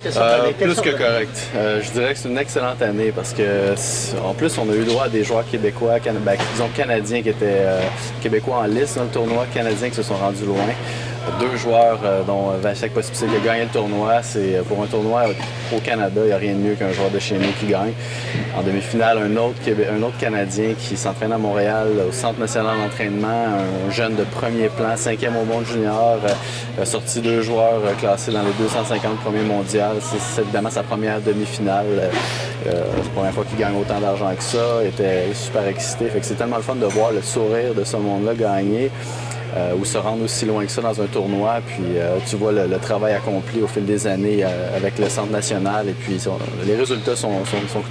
Plus que correct. Je dirais que c'est une excellente année parce que, en plus, on a eu droit à des joueurs québécois, disons canadiens qui étaient québécois en liste dans le tournoi, canadiens qui se sont rendus loin. Deux joueurs, dont Vasek Pospisil qui a gagné le tournoi. C'est pour un tournoi au Canada, il n'y a rien de mieux qu'un joueur de chez nous qui gagne. En demi-finale, un autre Canadien qui s'entraîne à Montréal au Centre national d'entraînement, un jeune de premier plan, 5e au monde junior, sorti deux joueurs classés dans les 250 premiers mondiaux. C'est évidemment sa première demi-finale. C'est la première fois qu'il gagne autant d'argent que ça. Il était super excité. Fait que c'est tellement le fun de voir le sourire de ce monde-là gagner. Ou se rendre aussi loin que ça dans un tournoi. Puis tu vois le travail accompli au fil des années avec le Centre national. Et puis les résultats sont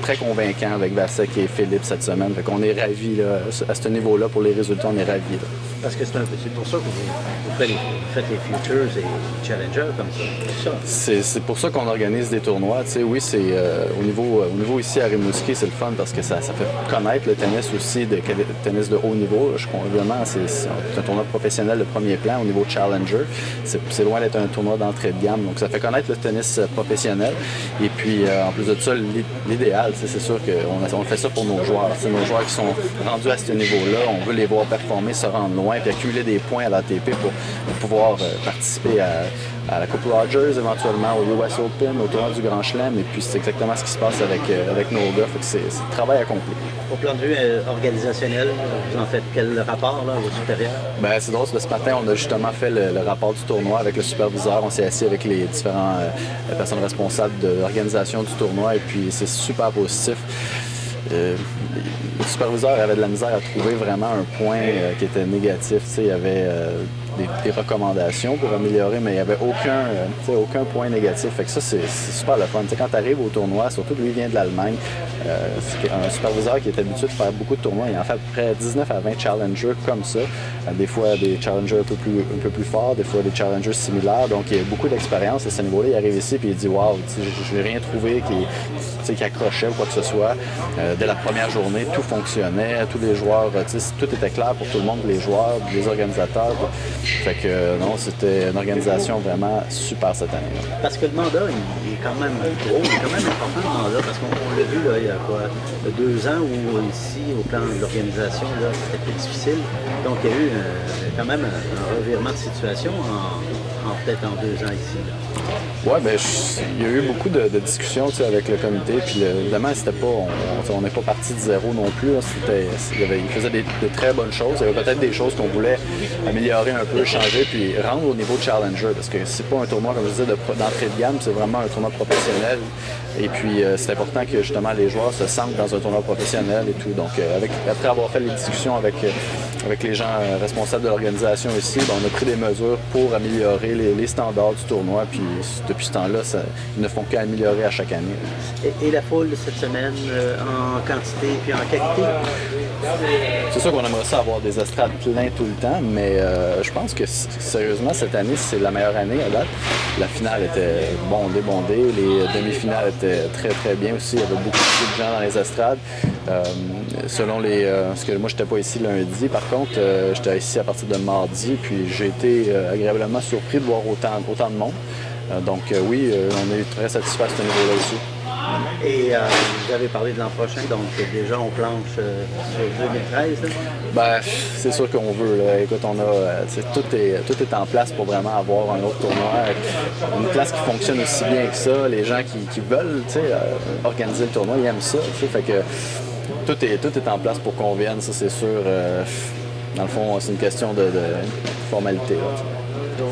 très convaincants avec Vasek et Philippe cette semaine. Fait qu'on est ravis là, à ce niveau-là. Pour les résultats, on est ravis. Là. Parce que c'est pour ça que vous faites les Futures et les Challengers comme ça. C'est pour ça qu'on organise des tournois. Tu sais, oui, c'est au niveau ici à Rimouski, c'est le fun parce que ça fait connaître le tennis aussi, tennis de haut niveau. Évidemment, c'est un tournoi professionnel de premier plan au niveau Challenger. C'est loin d'être un tournoi d'entrée de gamme. Donc, ça fait connaître le tennis professionnel. Et puis, en plus de ça, l'idéal, c'est sûr qu'on fait ça pour nos joueurs. C'est nos joueurs qui sont rendus à ce niveau-là. On veut les voir performer, se rendre loin, puis accumuler des points à l'ATP pour pouvoir participer à la Coupe Rogers, éventuellement au US Open, au tournoi du Grand Chelem. Et puis, c'est exactement ce qui se passe avec nos gars. C'est le travail accompli. Au plan de vue organisationnel, vous en faites quel rapport là, à vos supérieurs? Ben, c'est drôle, ce matin, on a justement fait le rapport du tournoi avec le superviseur. On s'est assis avec les différentes personnes responsables de l'organisation du tournoi et puis c'est super positif. Le superviseur avait de la misère à trouver vraiment un point qui était négatif. Il y avait des recommandations pour améliorer, mais il n'y avait aucun point négatif. Fait que ça, c'est super le fun. T'sais, quand tu arrives au tournoi, surtout que lui vient de l'Allemagne, c'est un superviseur qui est habitué de faire beaucoup de tournois. Il en fait à peu près 19 à 20 challengers comme ça. Des fois des challengers un peu plus forts, des fois des challengers similaires. Donc il y a beaucoup d'expérience à ce niveau-là. Il arrive ici et il dit « Wow, je n'ai rien trouvé qui accrochait ou quoi que ce soit. » Dès la première journée, tout fonctionnait. Tous les joueurs, tout était clair pour tout le monde, les joueurs, les organisateurs. Fait que non, c'était une organisation vraiment super cette année. Parce que le mandat, il est quand même gros, il est quand même important le mandat, parce qu'on l'a vu là, il y a quoi, 2 ans où ici, au plan de l'organisation, c'était plus difficile. Donc il y a eu quand même un revirement de situation peut-être en 2 ans ici. Oui, bien, il y a eu beaucoup de discussions avec le comité. Puis évidemment, on n'est pas parti de zéro non plus. Il faisait de très bonnes choses. Il y avait peut-être des choses qu'on voulait améliorer un peu, changer, puis rendre au niveau challenger. Parce que c'est pas un tournoi, comme je disais, d'entrée de gamme, c'est vraiment un tournoi professionnel. Et puis, c'est important que justement les joueurs se sentent dans un tournoi professionnel et tout. Donc, après avoir fait les discussions avec les gens responsables de l'organisation ici, on a pris des mesures pour améliorer les standards du tournoi. Puis, depuis ce temps-là, ils ne font qu'améliorer à chaque année. Et la foule cette semaine, en quantité puis en qualité? C'est sûr qu'on aimerait ça avoir des estrades pleins tout le temps, mais je pense que sérieusement, cette année, c'est la meilleure année à date. La finale était bondée. Les demi-finales étaient très, très bien aussi. Il y avait beaucoup de gens dans les estrades. Selon parce que moi, je n'étais pas ici lundi, par contre, j'étais ici à partir de mardi, puis j'ai été agréablement surpris de voir autant de monde. Donc oui, on est très satisfait à ce niveau-là aussi. Et vous avez parlé de l'an prochain, donc déjà on planche sur 2013. Là? Ben, c'est sûr qu'on veut. Là. Écoute, tout est en place pour vraiment avoir un autre tournoi. Une place qui fonctionne aussi bien que ça. Les gens qui veulent organiser le tournoi, ils aiment ça. Fait que tout est en place pour qu'on vienne, ça c'est sûr. Dans le fond, c'est une question de formalité. Là,